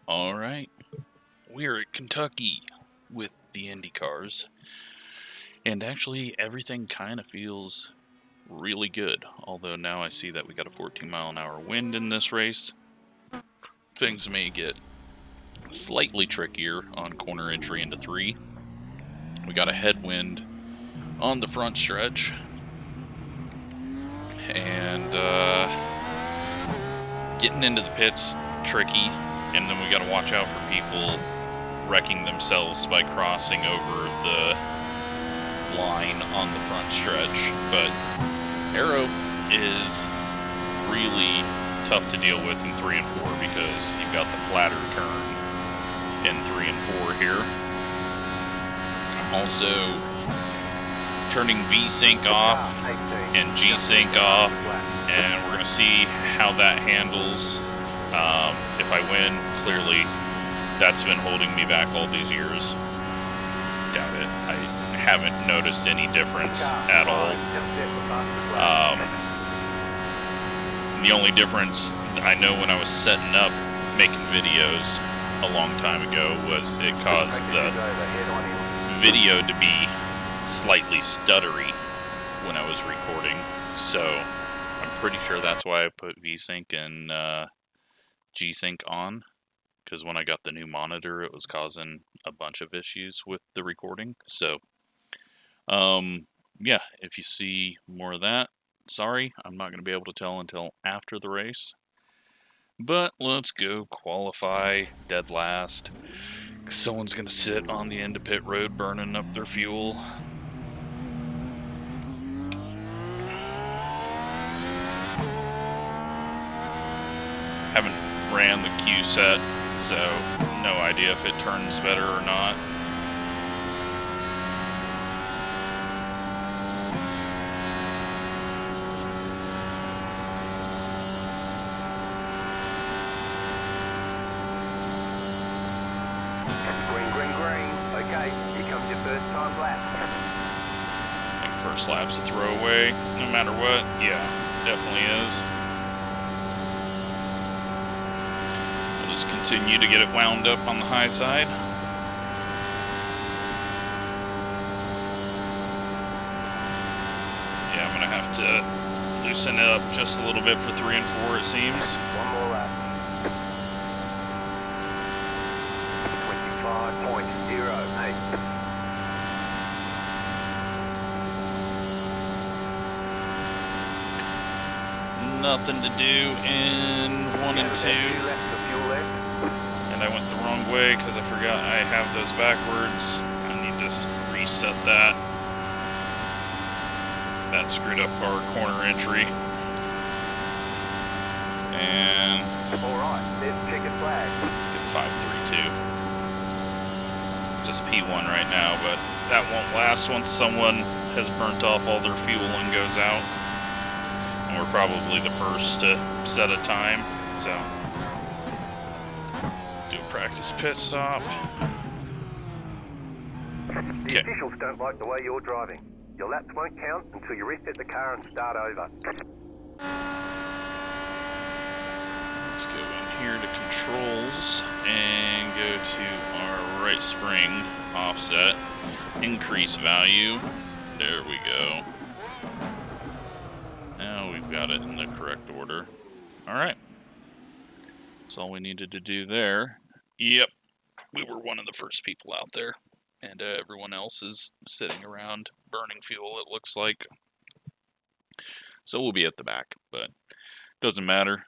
Alright, we're at Kentucky with the IndyCars, and actually everything kind of feels really good, although now I see that we got a 14-mile-an-hour wind in this race. Things may get slightly trickier on corner entry into 3. We got a headwind on the front stretch, and getting into the pits tricky, and then we got to watch out for people wrecking themselves by crossing over the line on the front stretch. But aero is really tough to deal with in 3 and 4 because you've got the flatter turn in 3 and 4 here. I'm also turning V-Sync off and G-Sync off, and we're going to see how that handles. If I win, clearly that's been holding me back all these years. Doubt it. I haven't noticed any difference at all. The only difference I know when I was setting up making videos a long time ago was it caused the video to be slightly stuttery when I was recording, so I'm pretty sure that's why I put V-Sync and G-Sync on, because when I got the new monitor it was causing a bunch of issues with the recording. So yeah, if you see more of that, sorry, I'm not going to be able to tell until after the race. But let's go qualify dead last. Someone's going to sit on the end of pit road burning up their fuel. Haven't ran the Q set, so no idea if it turns better or not. Okay, here comes your first time lap. I think first lap's a throwaway, no matter what. Yeah, definitely is. We'll just continue to get it wound up on the high side. Yeah, I'm gonna have to loosen it up just a little bit for 3 and 4, it seems. One more lap. 25.08. Nothing to do in 1 and 2. And I went the wrong way because I forgot I have those backwards. I need to reset that. That screwed up our corner entry. And alright, there's checkered flag. Get 532. Just P1 right now, but that won't last once someone has burnt off all their fuel and goes out. And we're probably the first to set a time, so do a practice pit stop. The officials don't like the way you're driving. Your laps won't count until you reset the car and start over. Let's go in here to controls and go to our right spring offset, increase value. There we go. Now we've got it in the correct order. Alright. That's all we needed to do there. Yep, we were one of the first people out there. And everyone else is sitting around burning fuel, it looks like. So we'll be at the back, but doesn't matter.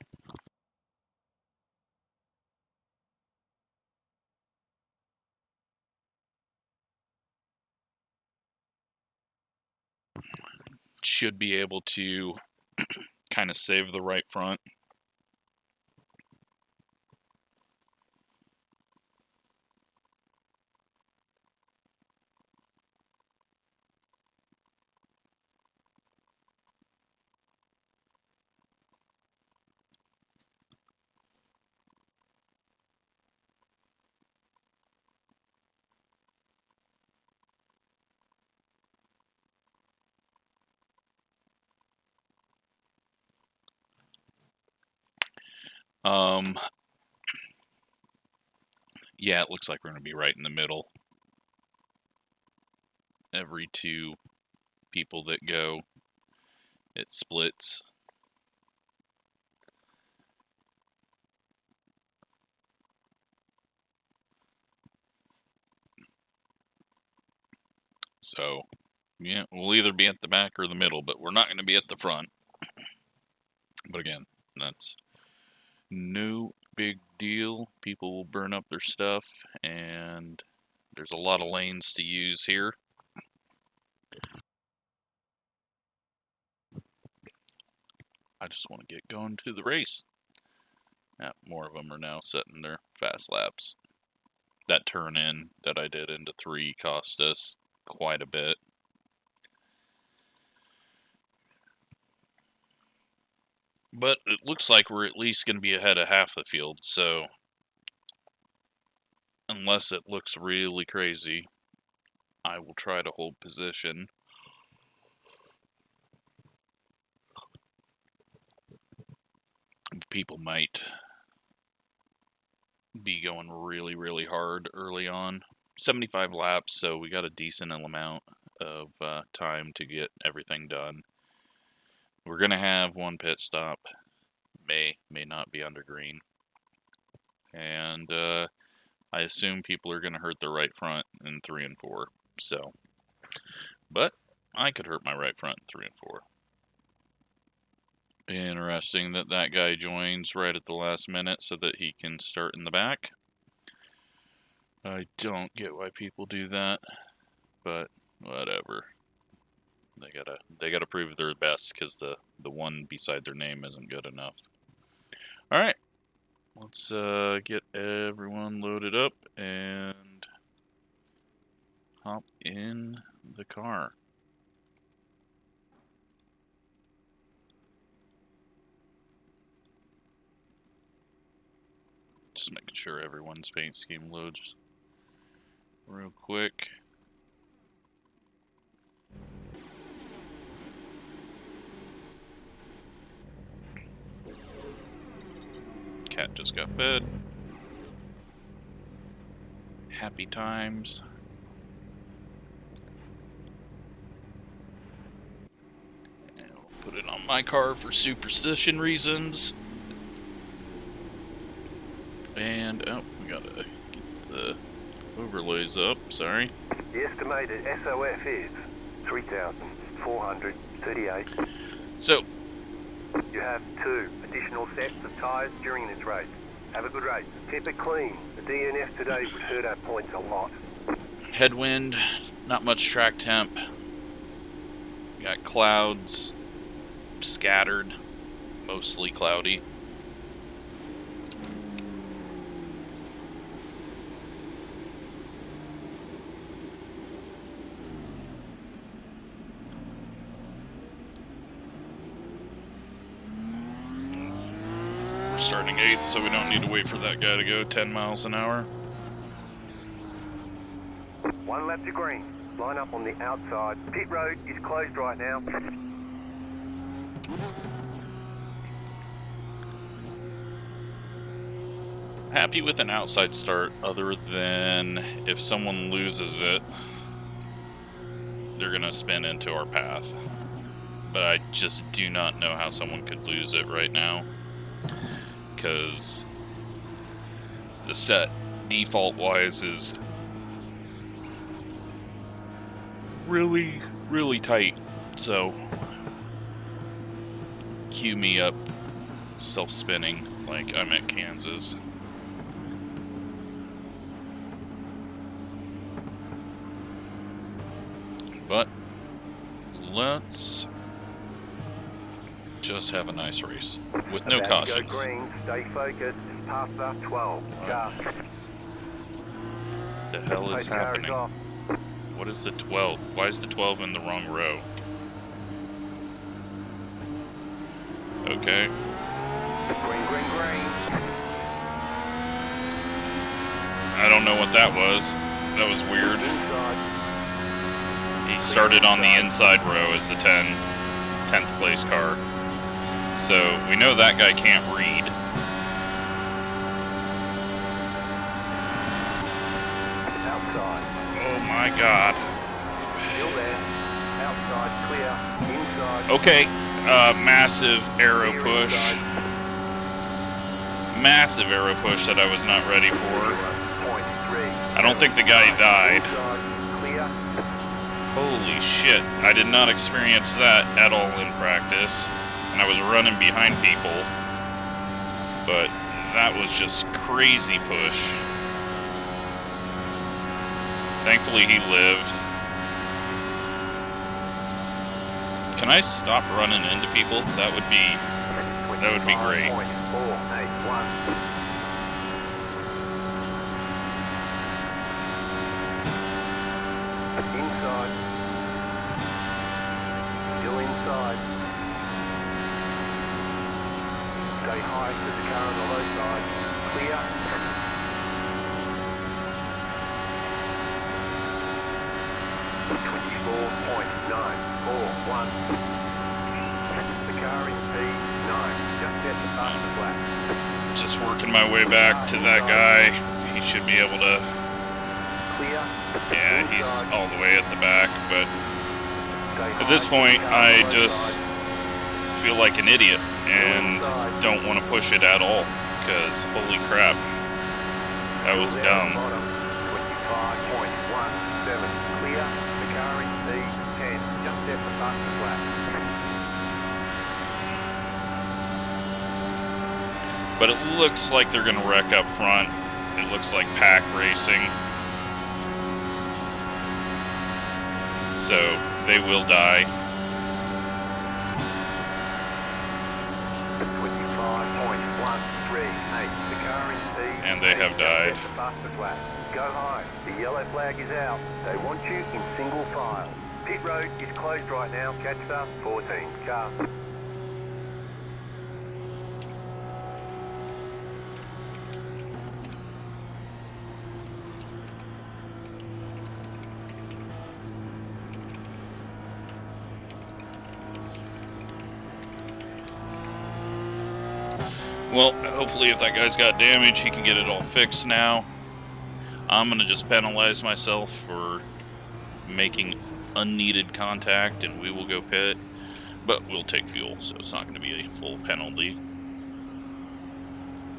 Should be able to kind of save the right front. Yeah, it looks like we're going to be right in the middle. Every 2 people that go, it splits. So, yeah, we'll either be at the back or the middle, but we're not going to be at the front. But again, that's no big deal. People will burn up their stuff, and there's a lot of lanes to use here. I just want to get going to the race. Yeah, more of them are now setting their fast laps. That turn in that I did into 3 cost us quite a bit. But it looks like we're at least going to be ahead of half the field, so unless it looks really crazy, I will try to hold position. People might be going really, really hard early on. 75 laps, so we got a decent amount of time to get everything done. We're going to have 1 pit stop. May not be under green. And I assume people are going to hurt their right front in 3 and 4. So, but I could hurt my right front in 3 and 4. Interesting that that guy joins right at the last minute so that he can start in the back. I don't get why people do that, but whatever. They gotta prove they're best because the one beside their name isn't good enough. All right, let's get everyone loaded up and hop in the car. Just making sure everyone's paint scheme loads real quick. Cat just got fed. Happy times. And we'll put it on my car for superstition reasons. And, oh, we gotta get the overlays up, sorry. The estimated SOF is 3,438. So, you have 2 additional sets of tyres during this race. Have a good race. Keep it clean. The DNF today would hurt our points a lot. Headwind, not much track temp. Got clouds, scattered, mostly cloudy. Starting 8th, so we don't need to wait for that guy to go 10 miles an hour. 1 lap to green. Line up on the outside. Pit road is closed right now. Happy with an outside start, other than if someone loses it, they're gonna spin into our path. But I just do not know how someone could lose it right now, because the set default wise is really, really tight. So cue me up self-spinning like I'm at Kansas. But let's just have a nice race with no cautions. Go green, stay focused, pass the 12. Wow. The hell is happening? What is the 12? Why is the 12 in the wrong row? Okay. Green, green, green. I don't know what that was. That was weird. He started on the inside row as the 10th place car. So we know that guy can't read. my god. Still there. Outside, clear. Inside. Okay, massive arrow Clear push. inside. Massive arrow push that I was not ready for. 0.3. I don't think the guy died. Inside, clear. Holy shit, I did not experience that at all in practice. And I was running behind people. But that was just crazy push. Thankfully he lived. Can I stop running into people? That would be great. 25.481. Inside. Still inside. Stay high to the car on the low side. Clear. .941. The car in P9. Just at the faster flat. Just working my way back to that guy. He should be able to... Clear. Yeah, he's all the way at the back, but Stay at this high to the point, car on I the low just side. feel like an idiot and don't want to push it at all, because holy crap, that was dumb. 25.17. Clear. The car in P10. Just at the faster flat. But it looks like they're going to wreck up front. It looks like pack racing. So, they will die. 25.138. The car in P. And they have died. The faster flat. Go high. The yellow flag is out. They want you in single file. Pit road is closed right now. Catch start 14. Car. Well, hopefully if that guy's got damage, he can get it all fixed now. I'm going to just penalize myself for making unneeded contact, and we will go pit. But we'll take fuel, so it's not going to be a full penalty.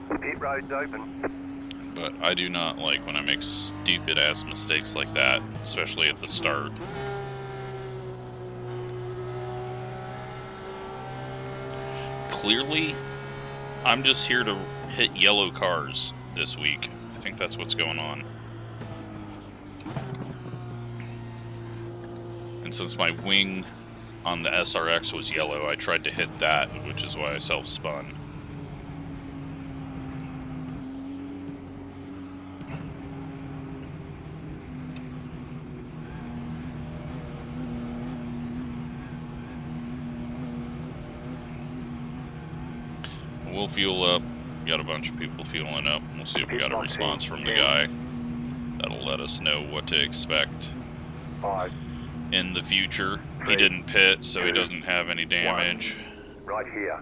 Pit road's open. But I do not like when I make stupid-ass mistakes like that, especially at the start. Clearly, I'm just here to hit yellow cars this week. I think that's what's going on. And since my wing on the SRX was yellow, I tried to hit that, which is why I self-spun. We'll fuel up. We got a bunch of people fueling up. We'll see if we got a response from the guy. That'll let us know what to expect 5. in the future. He 3, didn't pit, so he 2, doesn't have any damage. Right here.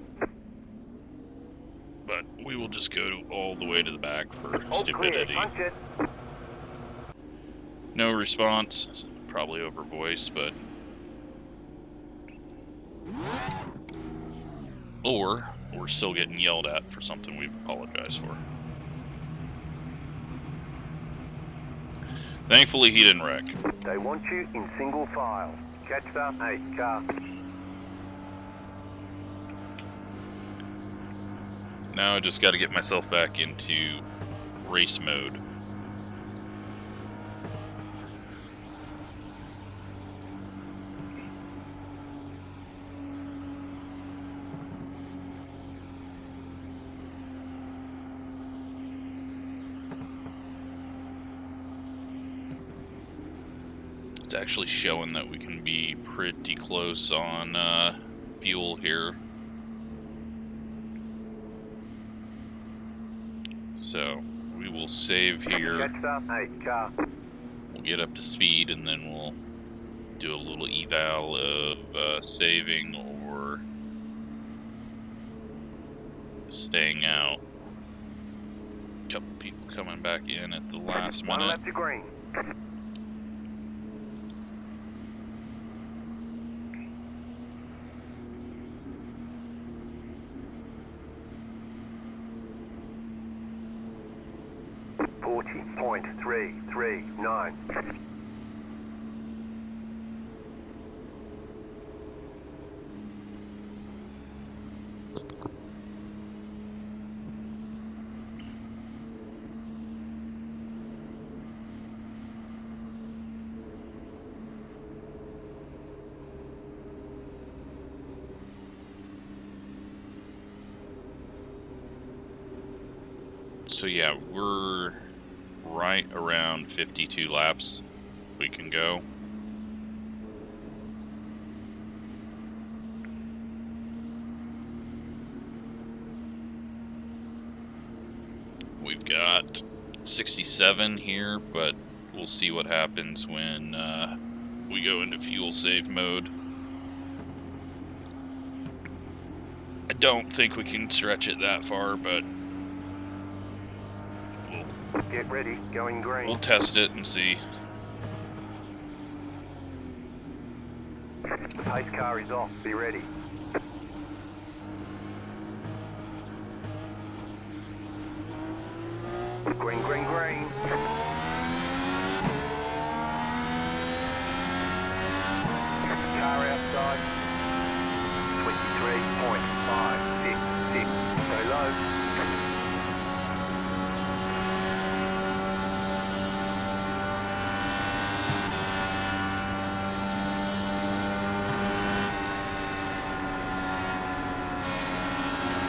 But we will just go all the way to the back for All clear. stupidity. Punch it. No response. Probably over voice, but... Or we're still getting yelled at for something we've apologized for. Thankfully, he didn't wreck. They want you in single file. Catch start 8. Car. Now I just got to get myself back into race mode. It's actually showing that we can be pretty close on fuel here. So we will save here. Catch start 8. Car. We'll get up to speed and then we'll do a little eval of saving or staying out. Couple people coming back in at the last One minute. lap to green. 40.339. So yeah, we're right around 52 laps we can go. We've got 67 here, but we'll see what happens when we go into fuel save mode. I don't think we can stretch it that far, but Get ready, going green. we'll test it and see. The pace car is off, be ready. Green, green, green. Car outside. 23.566. Go low.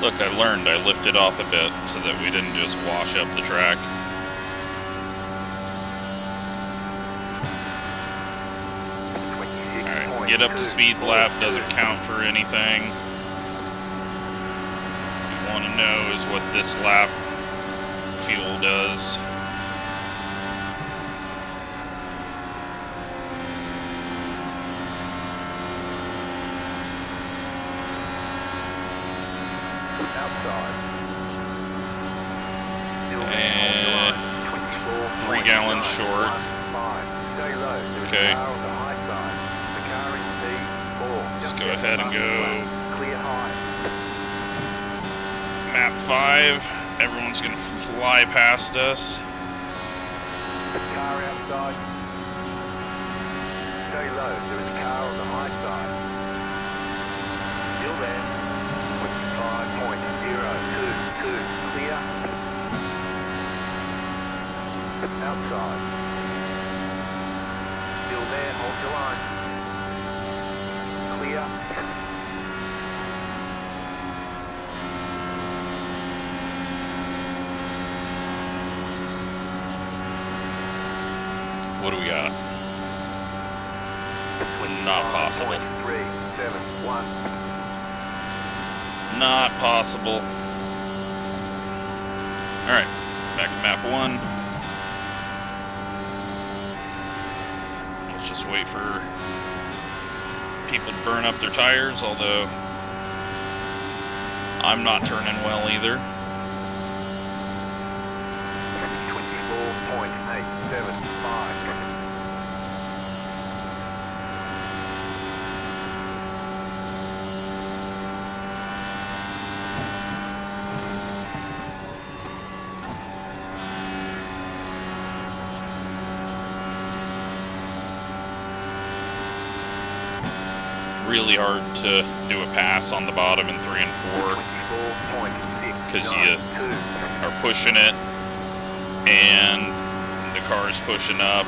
Look, I learned. I lifted off a bit so that we didn't just wash up the track. Alright, get up to speed lap, doesn't count for anything. What we want to know is what this lap fuel does. And 3 gallons short. Okay. Let's go ahead and go map 5. Everyone's gonna fly past us. Car outside. Stay low. There is a car on the high side. Still there. 25.022. Clear. Outside. Still there. Hold your line. Clear. What do we got? Not possible. 371. Not possible. Alright, back to map 1. Let's just wait for people to burn up their tires, although I'm not turning well either. 24.875. Really hard to do a pass on the bottom in 3 and 4 because you are pushing it and the car is pushing up.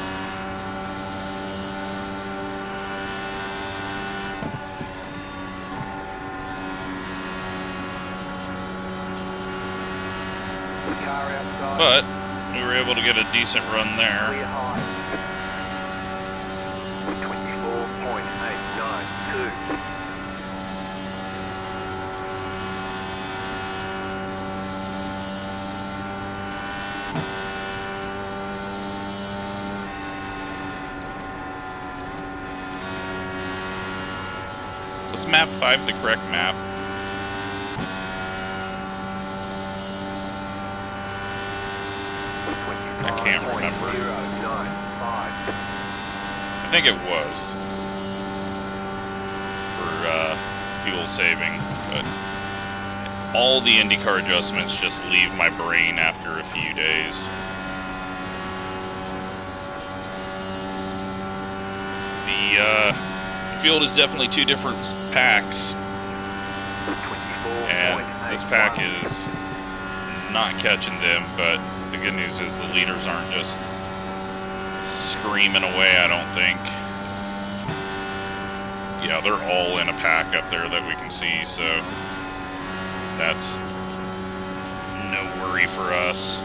But we were able to get a decent run there. 24.892. Was map 5 the correct map? I can't remember. I think it was for fuel saving, but all the IndyCar adjustments just leave my brain after a few days. The field is definitely two different packs, and this pack is not catching them, but the good news is the leaders aren't just screaming away, I don't think. Yeah, they're all in a pack up there that we can see, so that's no worry for us.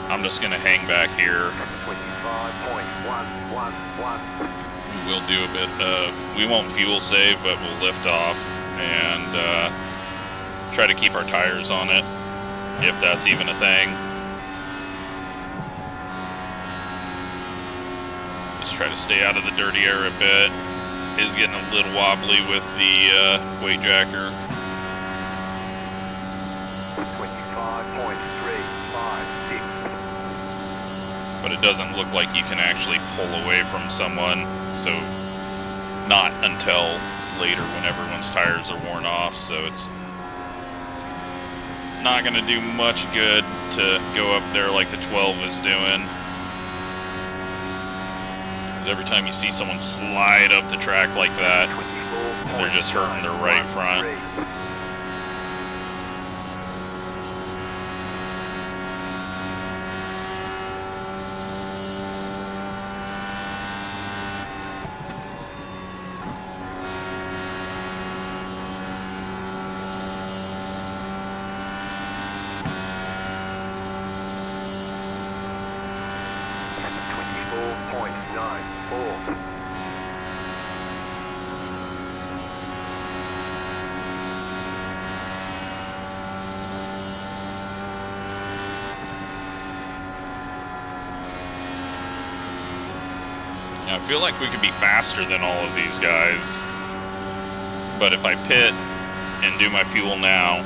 I'm just going to hang back here. 25.111. We'll do a bit of, we won't fuel save, but we'll lift off and try to keep our tires on it, if that's even a thing. Just try to stay out of the dirty air a bit. Is getting a little wobbly with the weight jacker. 25.356. But it doesn't look like you can actually pull away from someone, so not until later when everyone's tires are worn off, so it's not going to do much good to go up there like the 12 is doing. Because every time you see someone slide up the track like that, they're just hurting their right front. I feel like we could be faster than all of these guys, but if I pit and do my fuel now,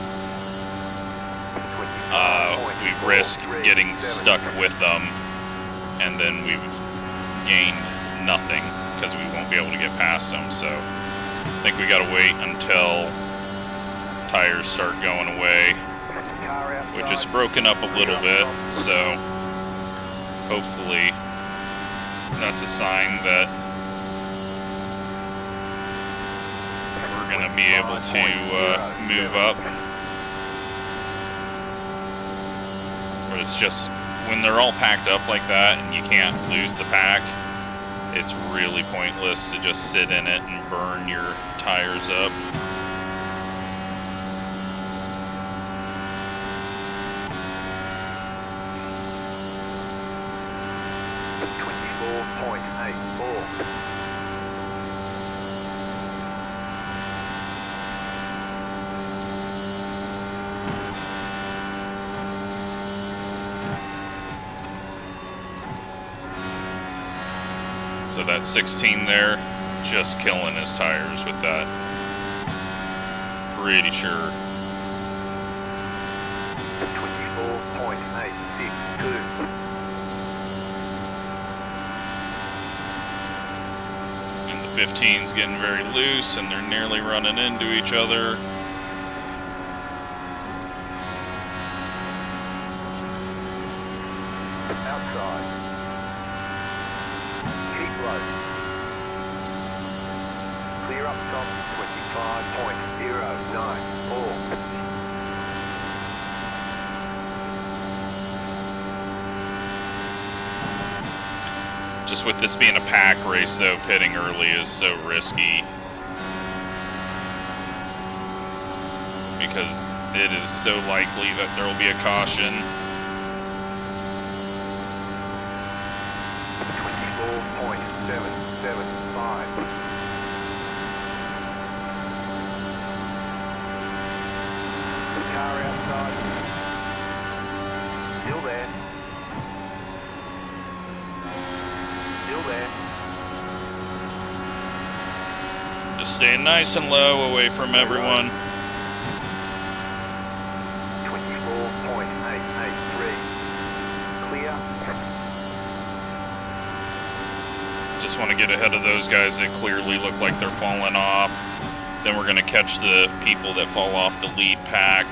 we risk getting stuck with them, and then we've gained nothing because we won't be able to get past them. So I think we gotta wait until tires start going away, which is broken up a little bit, so hopefully that's a sign that we're going to be able to move up. But it's just, when they're all packed up like that and you can't lose the pack, it's really pointless to just sit in it and burn your tires up. So that 16 there, just killing his tires with that. Pretty sure. 24.862. And the 15's getting very loose, and they're nearly running into each other. Outside. Keep low. Clear up top, 25.094. Just with this being a pack race, though, pitting early is so risky. Because it is so likely that there will be a caution. 24.775. Car outside. Still there. Still there. Just staying nice and low away from everyone. 24.883. Clear. Just want to get ahead of those guys that clearly look like they're falling off. Then we're going to catch the people that fall off the lead pack.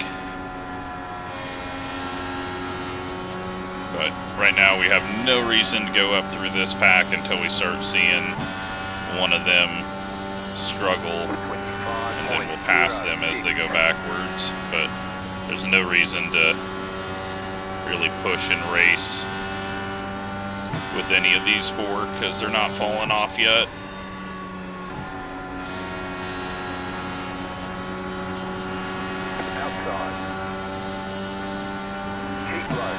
But right now we have no reason to go up through this pack until we start seeing one of them struggle, and then we'll pass them as they go backwards. But there's no reason to really push and race with any of these four because they're not falling off yet. Outside. Keep low.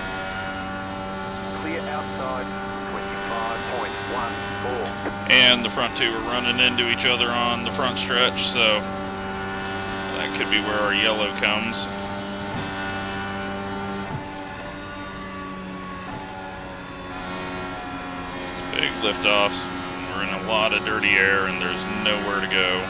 Clear outside. 25.14. And the front two are running into each other on the front stretch, so that could be where our yellow comes. Big liftoffs. We're in a lot of dirty air and there's nowhere to go.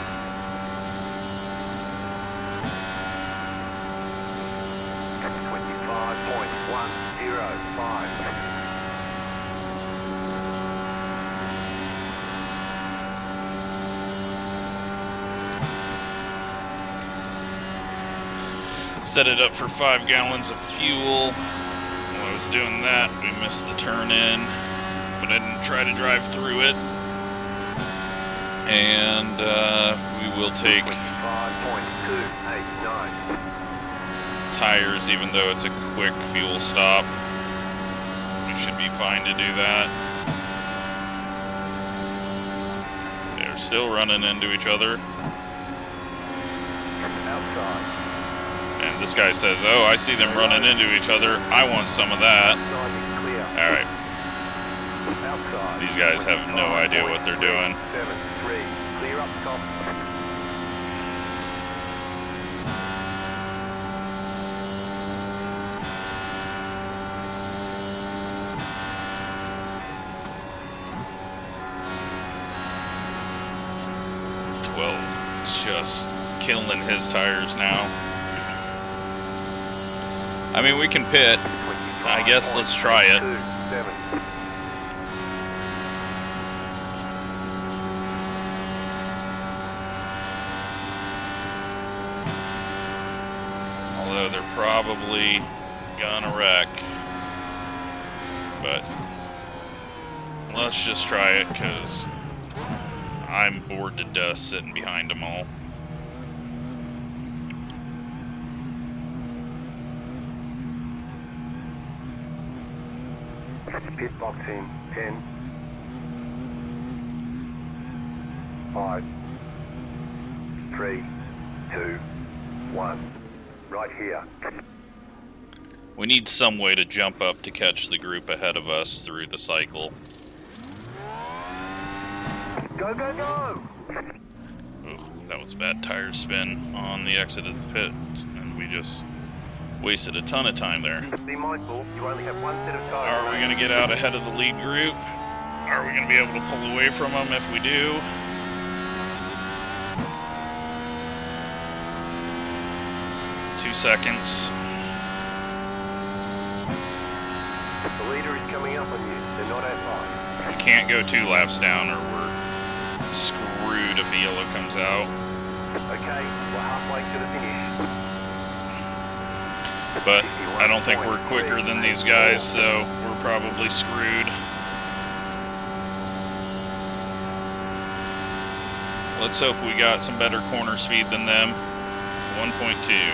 Set it up for 5 gallons of fuel. While I was doing that, we missed the turn in, but I didn't try to drive through it. And we will take 25.289 tires, even though it's a quick fuel stop. We should be fine to do that. They're still running into each other. outside. And this guy says, oh, I see them running into each other. I want some of that. Alright. These guys have no idea what they're doing. 7-3. Clear up top. It's just killing his tires now. I mean, we can pit. I guess let's try it. Although they're probably gonna wreck. But let's just try it, because I'm bored to death sitting behind them all. Pit box in 10, 5, 3, 2, 1. Right here. We need some way to jump up to catch the group ahead of us through the cycle. Go, go, go! Ooh, that was bad tire spin on the exit of the pit, and we just wasted a ton of time there. Be mindful, you only have one set of tires. Are we going to get out ahead of the lead group? Are we going to be able to pull away from them if we do? Two seconds. The leader is coming up on you. They're not as high. We can't go 2 laps down or we're screwed if the yellow comes out. Okay, we're halfway to the finish. But I don't think we're quicker than these guys, so we're probably screwed. Let's hope we got some better corner speed than them. 1.2.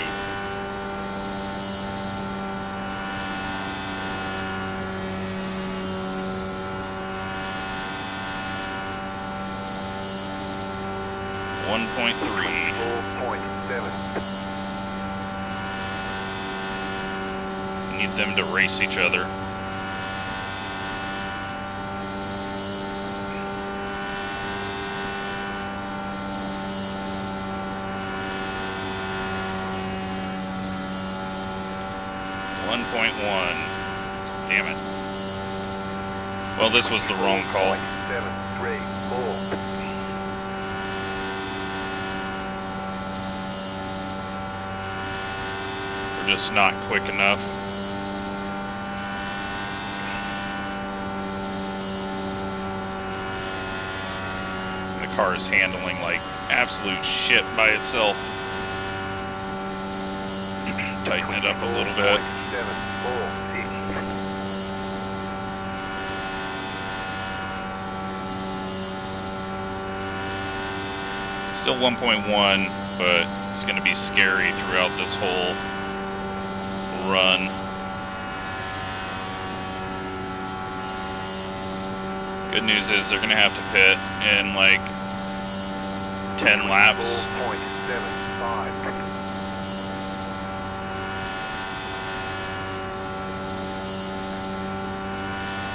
.3. 4.7. Need them to race each other. .1. Damn it. Well, this was the wrong call. 7, 3, 4. We're just not quick enough. The car is handling like absolute shit by itself. Tighten it up a little bit. 7, 4, 6. Still 1.1, but it's going to be scary throughout this whole run. Good news is they're going to have to pit in like 10 laps.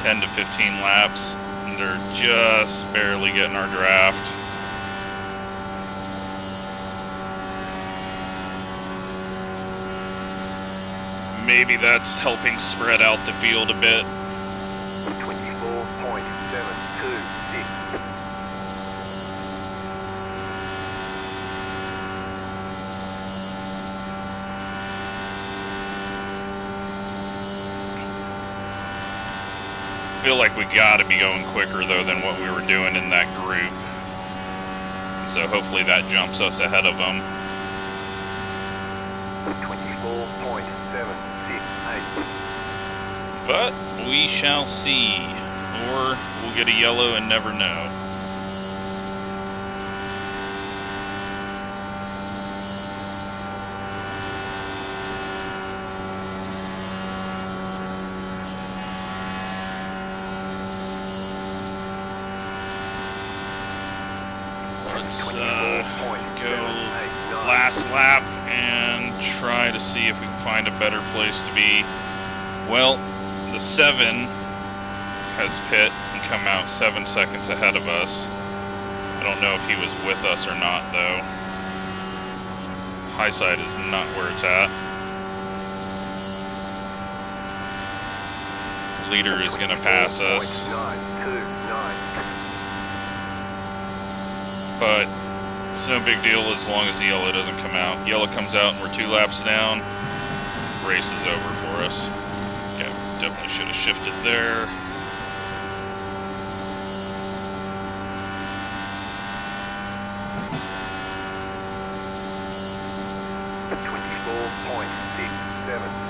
10 to 15 laps. And they're just barely getting our draft. Maybe that's helping spread out the field a bit. 24.726. I feel like we gotta be going quicker though than what we were doing in that group. So hopefully that jumps us ahead of them. 24.768. But we shall see. Or we'll get a yellow and never know. Let's go last lap and try to see if we can find a better place to be. Well, the 7 has pit and come out 7 seconds ahead of us. I don't know if he was with us or not, though. High side is not where it's at. Leader is going to pass us. But it's no big deal as long as the yellow doesn't come out. Yellow comes out and we're 2 laps down. Race is over for us. Yeah, definitely should have shifted there.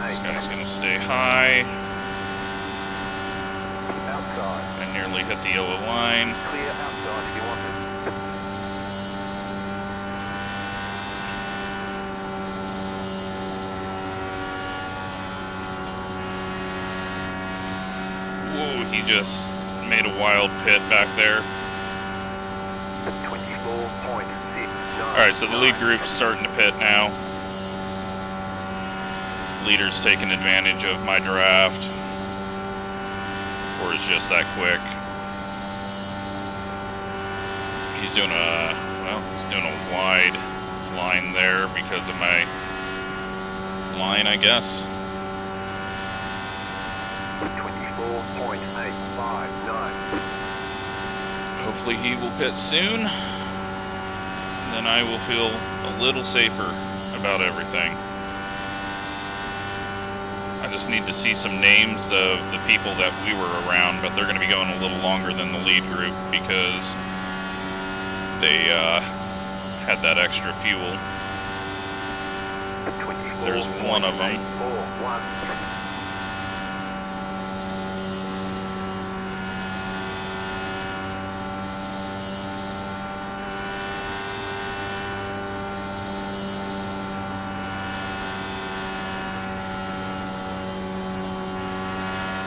This guy's gonna stay high. Outside. I nearly hit the yellow line. Clear outside if you want it. Whoa, he just made a wild pit back there. 24.69. Alright, so the lead group's starting to pit now. Leader's taking advantage of my draft. Or is just that quick. He's doing a, well, he's doing a wide line there because of my line, I guess. 24.859. Hopefully he will pit soon. Then I will feel a little safer about everything. I just need to see some names of the people that we were around, but they're going to be going a little longer than the lead group because they had that extra fuel. There's one of them.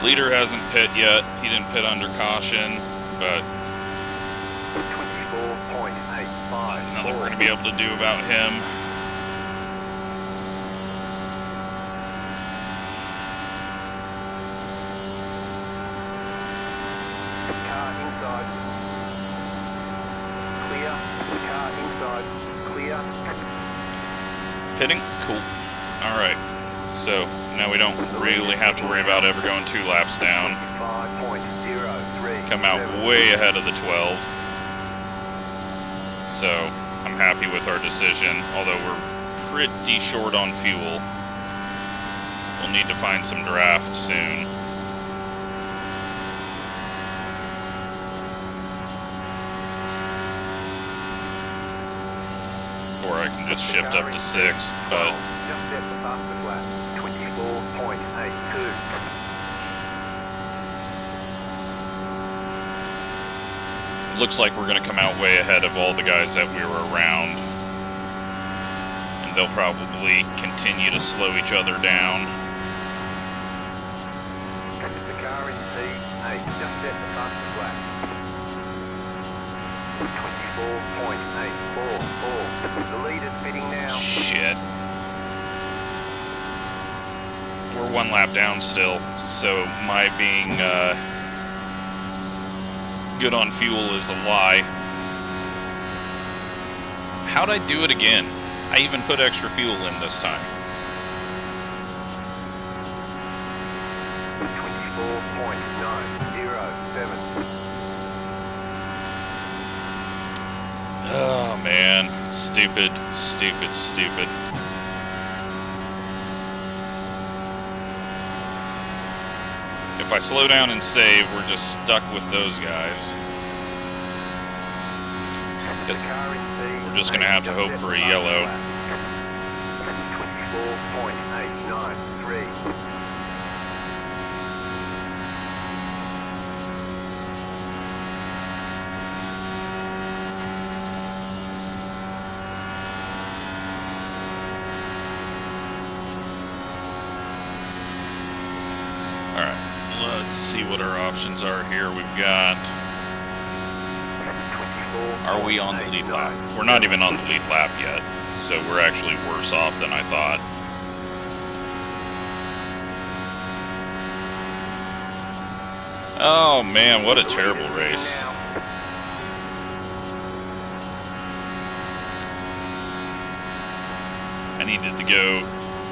Leader hasn't pit yet. He didn't pit under caution, but 24.85. nothing we're going to be able to do about him. Car inside. Clear. Car inside. Clear. Pitting? Cool. Alright. So now we don't really have to worry about ever going 2 laps down. 5.03. Come out way ahead of the 12. So I'm happy with our decision, although we're pretty short on fuel. We'll need to find some draft soon. Or I can just shift up to 6th, but just at the fastest lap. 24.82. Looks like we're going to come out way ahead of all the guys that we were around. And they'll probably continue to slow each other down. The car in P8 just set the fastest lap. 24.844. The leader's pitting now. Shit. We're 1 lap down still, so my being good on fuel is a lie. How'd I do it again? I even put extra fuel in this time. 24.907. Oh man, stupid, stupid, stupid. If I slow down and save, we're just stuck with those guys. Because we're just going to have to hope for a yellow. 24.893. Alright, let's see what our options are here. We've got... Are we on the lead lap? We're not even on the lead lap yet, so we're actually worse off than I thought. Oh man, what a terrible race. I needed to go...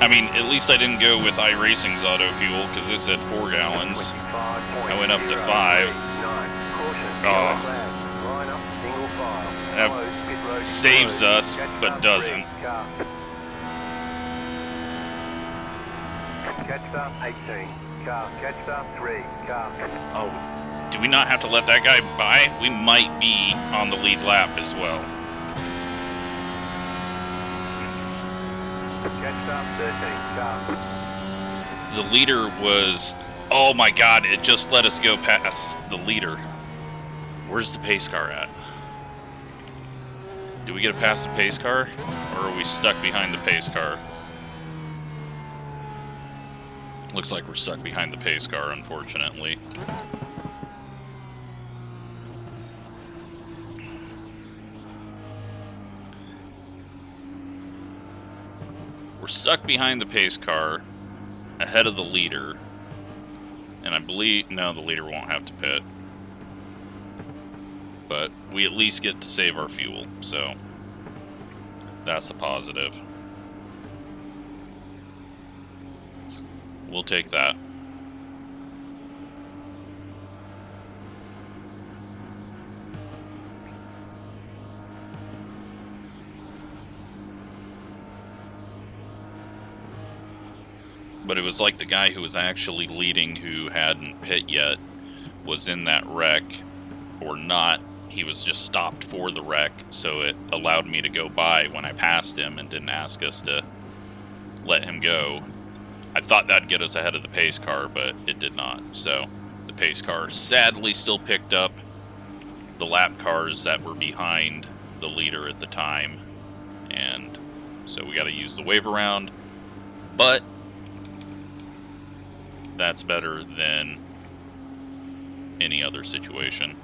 I mean, at least I didn't go with iRacing's auto fuel, because it said 4 gallons. I went up to 5. Oh. That saves us, but doesn't. Catch up 18. Car. Catch up 3. Car. Oh, do we not have to let that guy by? We might be on the lead lap as well. Catch up 13. Car. The leader was... Oh my god, it just let us go past the leader. Where's the pace car at? Do we get past the pace car? Or are we stuck behind the pace car? Looks like we're stuck behind the pace car, unfortunately. We're stuck behind the pace car, ahead of the leader. And I believe... No, the leader won't have to pit. But we at least get to save our fuel, so that's a positive. We'll take that. But it was like the guy who was actually leading, who hadn't pit yet, was in that wreck, or not. He was just stopped for the wreck, so it allowed me to go by when I passed him and didn't ask us to let him go. I thought that'd get us ahead of the pace car, but it did not. So the pace car sadly still picked up the lap cars that were behind the leader at the time. And so we got to use the wave around. But that's better than any other situation.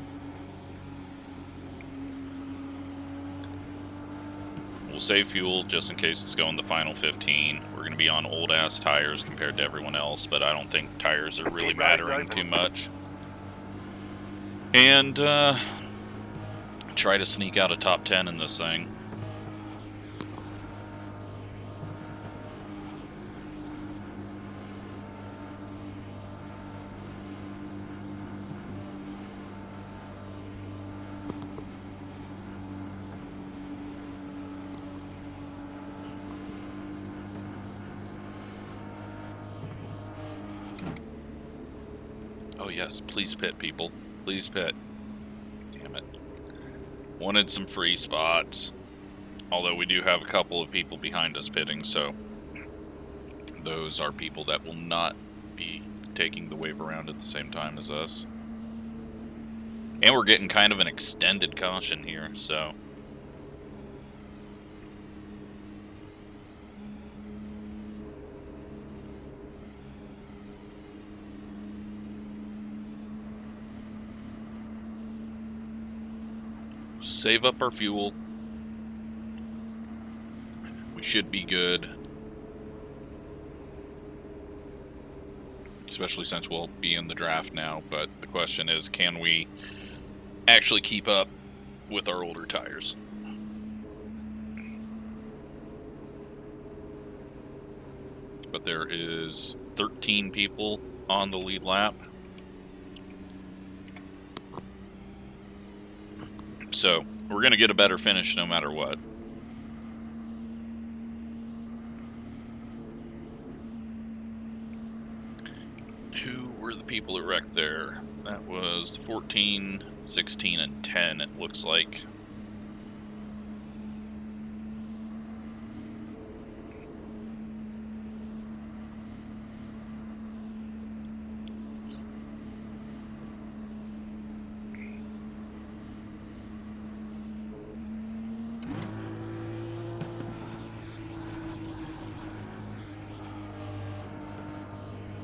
We'll save fuel just in case it's going the final 15. We're going to be on old-ass tires compared to everyone else, but I don't think tires are really mattering too much. And try to sneak out a top 10 in this thing. Oh yes, please pit, people. Please pit. Damn it. Wanted some free spots. Although we do have a couple of people behind us pitting, so those are people that will not be taking the wave around at the same time as us. And we're getting kind of an extended caution here, so... Save up our fuel. We should be good. Especially since we'll be in the draft now, but the question is, can we actually keep up with our older tires? But there is 13 people on the lead lap. So, we're going to get a better finish no matter what. Who were the people that wrecked there? That was 14, 16, and 10, it looks like.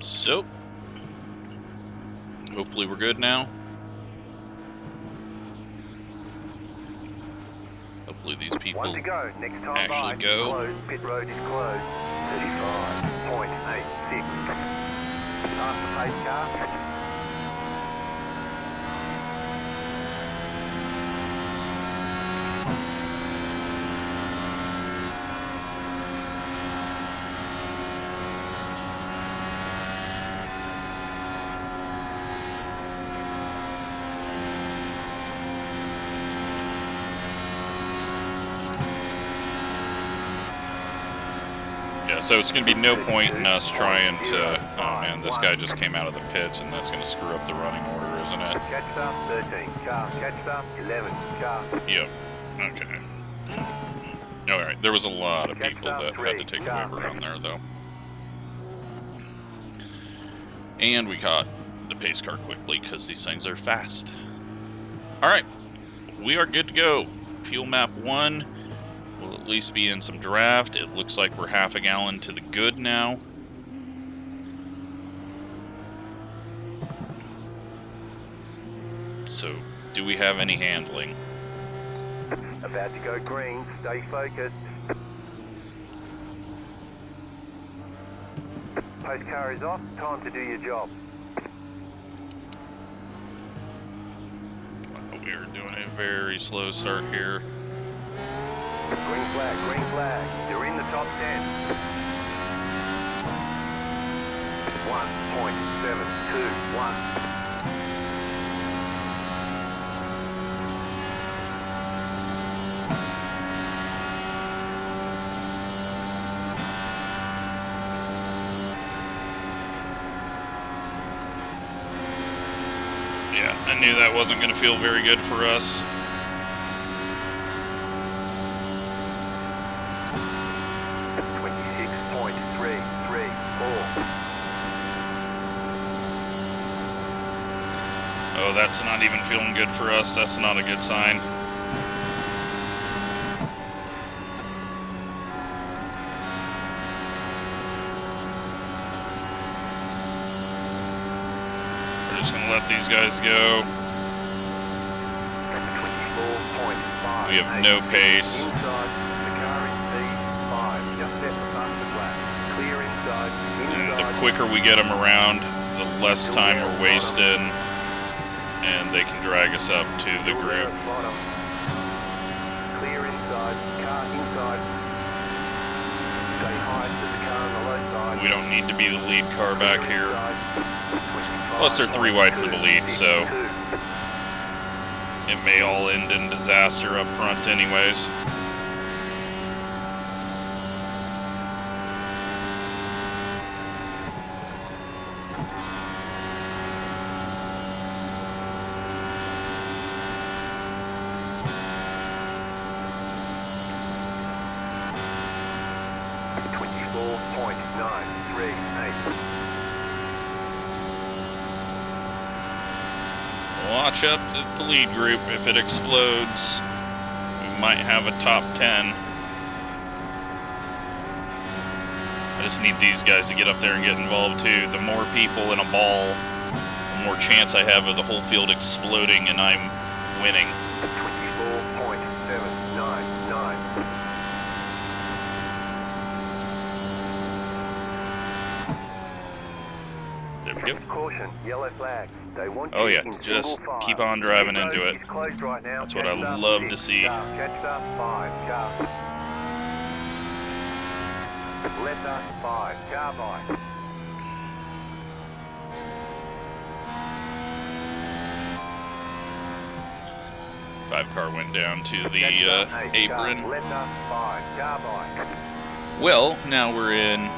So, hopefully we're good now. Hopefully these people One to go. Next time actually by. go. Closed. Pit road is closed. 35.86. Past the pace car. So it's going to be no point in us trying to... Oh man, this guy just came out of the pits and that's going to screw up the running order, isn't it? Catch up, 13 car. Catch up, 11 car. Yep. Okay. Alright, there was a lot of people that had to take over on there, though. And we caught the pace car quickly because these things are fast. Alright, we are good to go. Fuel map 1. We'll at least be in some draft. It looks like we're half a gallon to the good now. So, do we have any handling? About to go green. Stay focused. Pace car is off. Time to do your job. We are doing a very slow start here. Green flag, green flag. You're in the top 10. 1.721. Yeah, I knew that wasn't going to feel very good for us. Oh, that's not even feeling good for us. That's not a good sign. We're just going to let these guys go. 24.5. We have no pace. Inside, the car is P5. Just set the past the flat. Clear inside. And the quicker we get them around, the less time we're wasting. And they can drag us up to the group. Clear inside, car inside. Stay high to the car on the low side. We don't need to be the lead car back here. Plus they're 3 wide for the lead, so it may all end in disaster up front anyways. Watch up the lead group. If it explodes, we might have a top 10. I just need these guys to get up there and get involved too. The more people in a ball, the more chance I have of the whole field exploding and I'm winning. 24.799. There we go. Caution, yellow flag. They want Oh you yeah, in just single file. keep on driving into it. It's closed right now. That's what I Catch up love 6, to see. Catch up 5, car. Left up 5, car by. Five car went down to the Catch up 8, apron. car. Left up 5, car by. Well, now we're in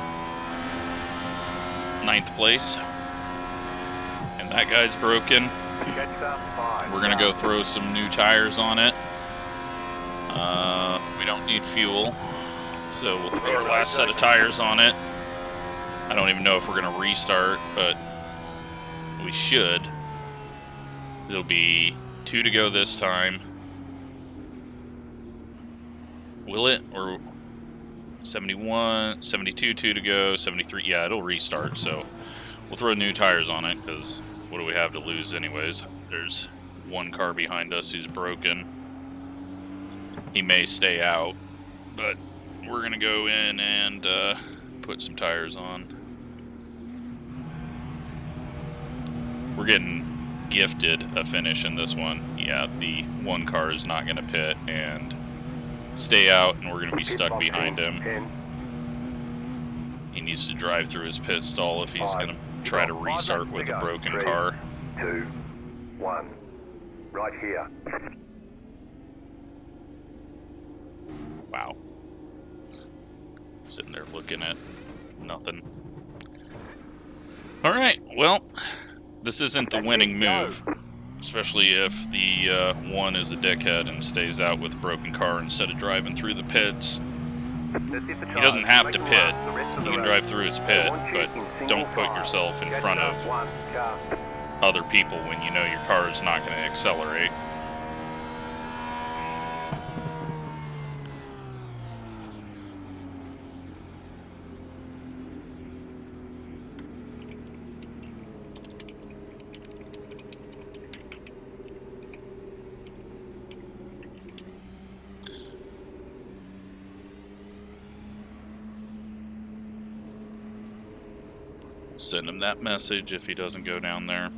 9th place. And that guy's broken. Catch up 5. We're gonna go throw some new tires on it. We don't need fuel, so we'll throw our last set of tires on it. I don't even know if we're gonna restart, but we should. There'll be 2 to go this time. Will it? Or 71, 72, 2 to go, 73. Yeah, it'll restart, so we'll throw new tires on it, because what do we have to lose anyways? There's one car behind us who's broken. He may stay out, but we're going to go in and put some tires on. We're getting gifted a finish in this one. Yeah, the one car is not going to pit and stay out, and we're going to be stuck behind him. He needs to drive through his pit stall if he's going to try to restart with a broken car. 2, 1. Right here. Wow. Sitting there looking at nothing. Alright, well, this isn't the winning move. Especially if the one is a dickhead and stays out with a broken car instead of driving through the pits. He doesn't have to pit. He can drive through his pit, but don't put yourself in front of other people when you know your car is not going to accelerate. Send him that message if he doesn't go down there.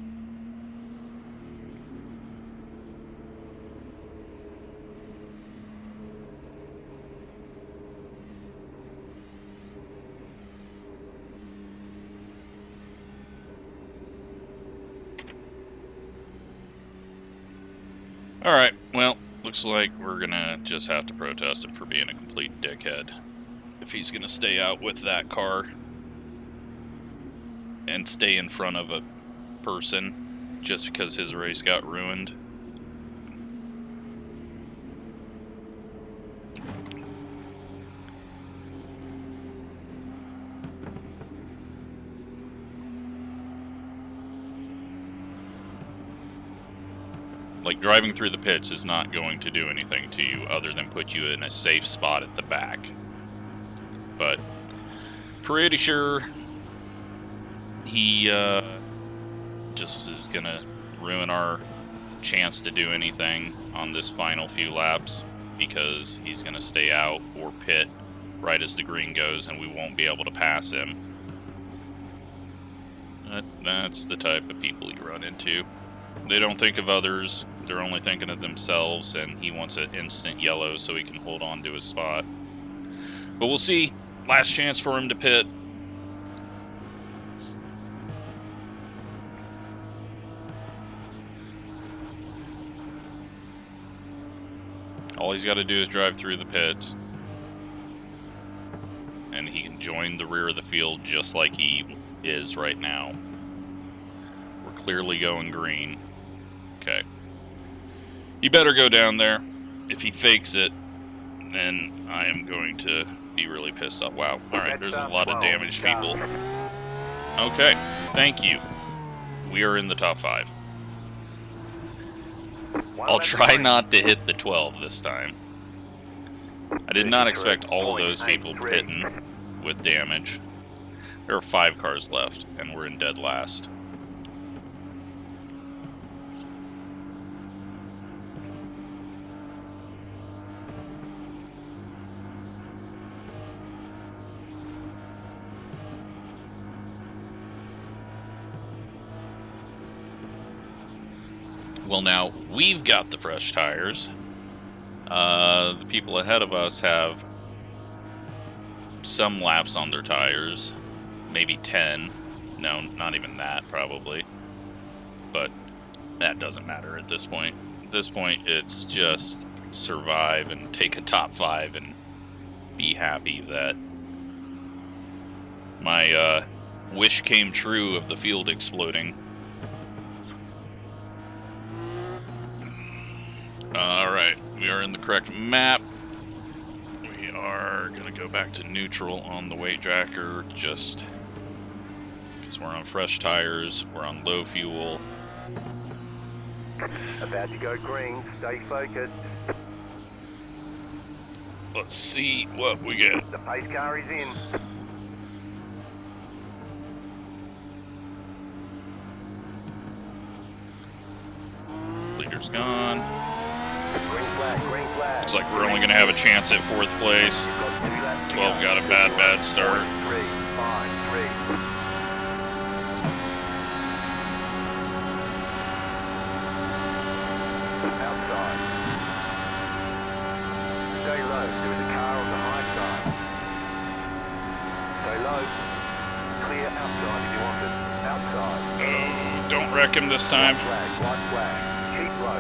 Alright, well, looks like we're gonna just have to protest him for being a complete dickhead. If he's gonna stay out with that car and stay in front of a person just because his race got ruined. Like, driving through the pits is not going to do anything to you other than put you in a safe spot at the back. But pretty sure he just is gonna ruin our chance to do anything on this final few laps because he's gonna stay out or pit right as the green goes and we won't be able to pass him. That's the type of people you run into. They don't think of others, they're only thinking of themselves, and he wants an instant yellow so he can hold on to his spot. But we'll see. Last chance for him to pit. All he's got to do is drive through the pits, and he can join the rear of the field just like he is right now. We're clearly going green. Okay. You better go down there. If he fakes it, then I am going to be really pissed off. Wow. Alright, there's a lot of damaged people. Okay, thank you. We are in the top 5. I'll try not to hit the 12 this time. I did not expect all of those people pitting with damage. There are 5 cars left, and we're in dead last. Well, now, we've got the fresh tires. The people ahead of us have some laps on their tires. Maybe 10. No, not even that, probably. But that doesn't matter at this point. At this point, it's just survive and take a top 5 and be happy that my wish came true of the field exploding. Alright, we are in the correct map. We are going to go back to neutral on the weight jacker, just because we're on fresh tires, we're on low fuel. About to go green, stay focused. Let's see what we get. The pace car is in. Leader's gone. Green flag, green flag. Looks like we're only going to have a chance at 4th place. 12 got a bad start. 3, 5, 3. Outside. Stay low. There is a car on the high side. Stay low. Clear outside if you want it. Outside. Oh, don't wreck him this time. White flag. Keep low.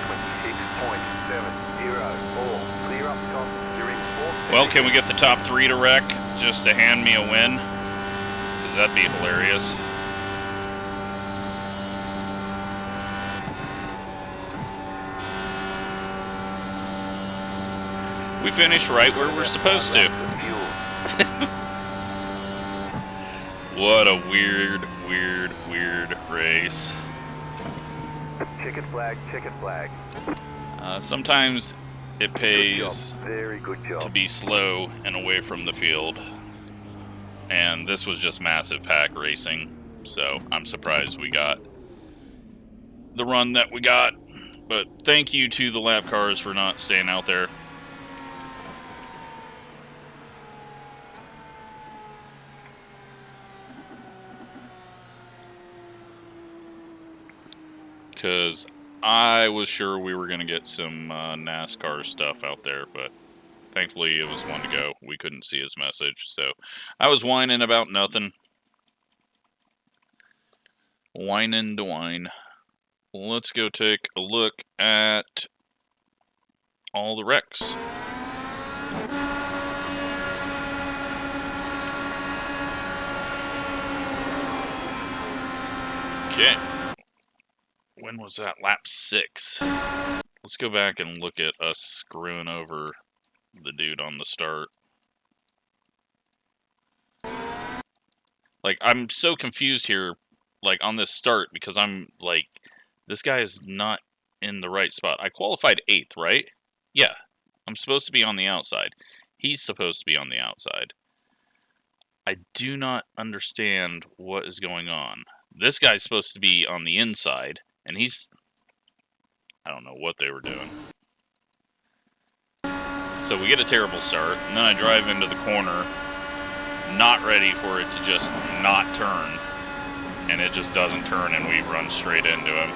26.704. Clear up top. You're in 4th. Well, can we get the top 3 to wreck just to hand me a win? Because that'd be hilarious. We finished right where we're supposed to. What a weird race. Checkered flag, checkered flag. Sometimes it pays Very good job. to be slow and away from the field. And this was just massive pack racing, so I'm surprised we got the run that we got. But thank you to the lap cars for not staying out there. Because I was sure we were going to get some NASCAR stuff out there, but thankfully it was one to go. We couldn't see his message, so I was whining about nothing. Whining to whine. Let's go take a look at all the wrecks. Okay. When was that? Lap 6. Let's go back and look at us screwing over the dude on the start. Like, I'm so confused here, like, on this start, because I'm, like, this guy is not in the right spot. I qualified 8th, right? Yeah. I'm supposed to be on the outside. He's supposed to be on the outside. I do not understand what is going on. This guy's supposed to be on the inside. And he's... I don't know what they were doing. So we get a terrible start, and then I drive into the corner, not ready for it to just not turn. And it just doesn't turn, and we run straight into him.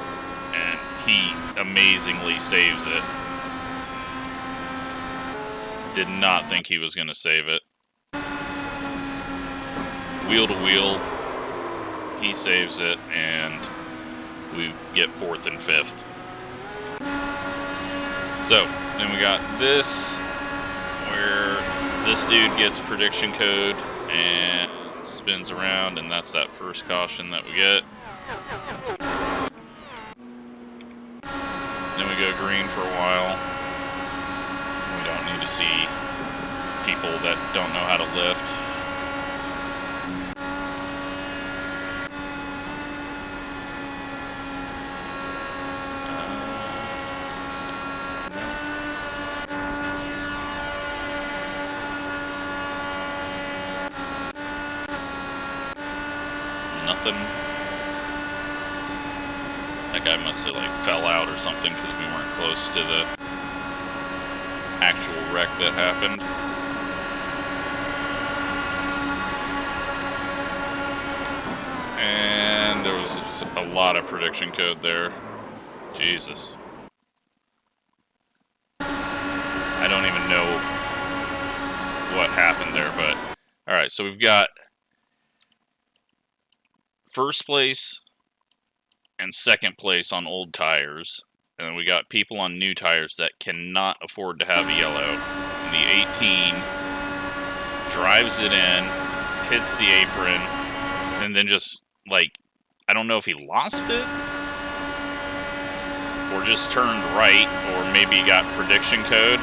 And he amazingly saves it. Did not think he was going to save it. Wheel to wheel, he saves it, and we get 4th and 5th. So, then we got this, where this dude gets prediction code and spins around, and that's that first caution that we get. Then we go green for a while. We don't need to see people that don't know how to lift. Nothing. That guy must have, like, fell out or something because we weren't close to the actual wreck that happened. And there was a lot of prediction code there. Jesus. I don't even know what happened there, but... Alright, so we've got first place and second place on old tires. And then we got people on new tires that cannot afford to have yellow. And the 18 drives it in, hits the apron, and then just, like, I don't know if he lost it, or just turned right, or maybe he got prediction code,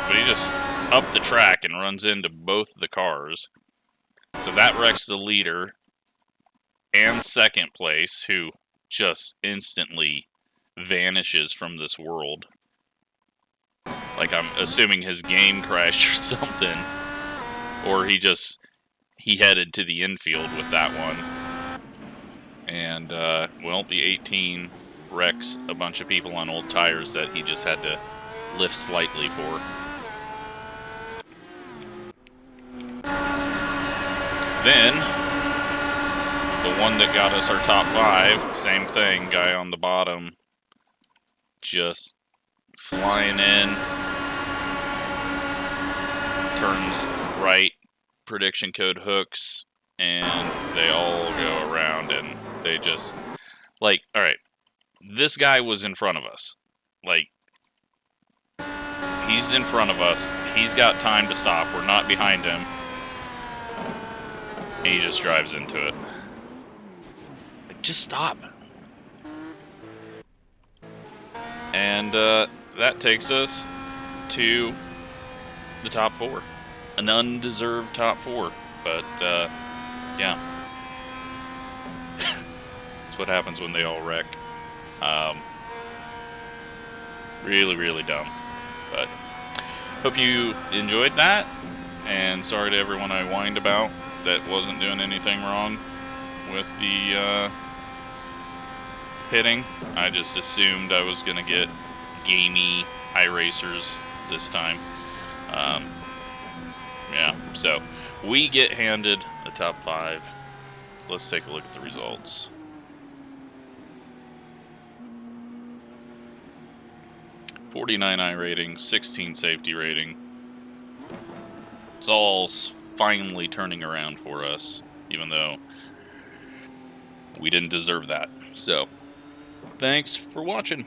but he just upped the track and runs into both the cars. So that wrecks the leader and second place, who just instantly vanishes from this world. Like, I'm assuming his game crashed or something, or he headed to the infield with that one. And, well, the 18 wrecks a bunch of people on old tires that he just had to lift slightly for. Then, the one that got us our top 5, same thing, guy on the bottom, just flying in, turns right, prediction code hooks, and they all go around, and they just, like, alright, this guy was in front of us. Like, he's in front of us, he's got time to stop, we're not behind him, and he just drives into it. Like, just stop. And, that takes us to the top 4. An undeserved top 4, but, yeah. That's what happens when they all wreck. Really, really dumb. But hope you enjoyed that, and sorry to everyone I whined about that wasn't doing anything wrong with the pitting. I just assumed I was gonna get gamey iRacers this time. Yeah, so we get handed a top 5. Let's take a look at the results. .49 I rating, 16 safety rating. It's all finally turning around for us, even though we didn't deserve that. So, thanks for watching.